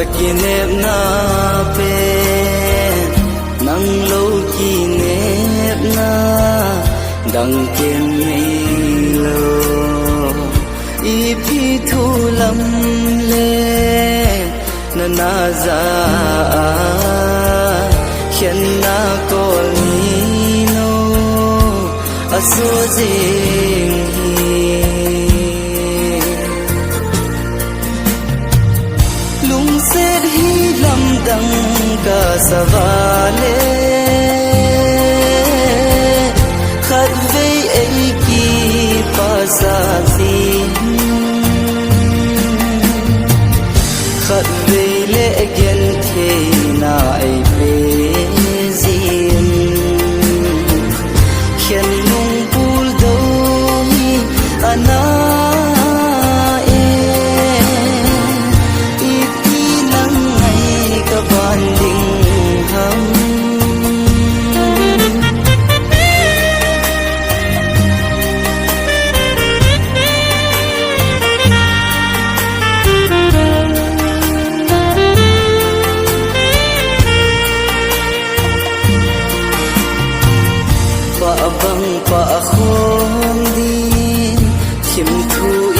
kinep na pe nang lo kinep na dang ken mei lo ipi thu lam le na na za khen na ko ni no aso jing Lungset hi lamdang kasa vale khat ve ai ki pasa sin khat ve le gen the na ai pe zin khen lung pul do hi ana pa bang pa khom din khim thu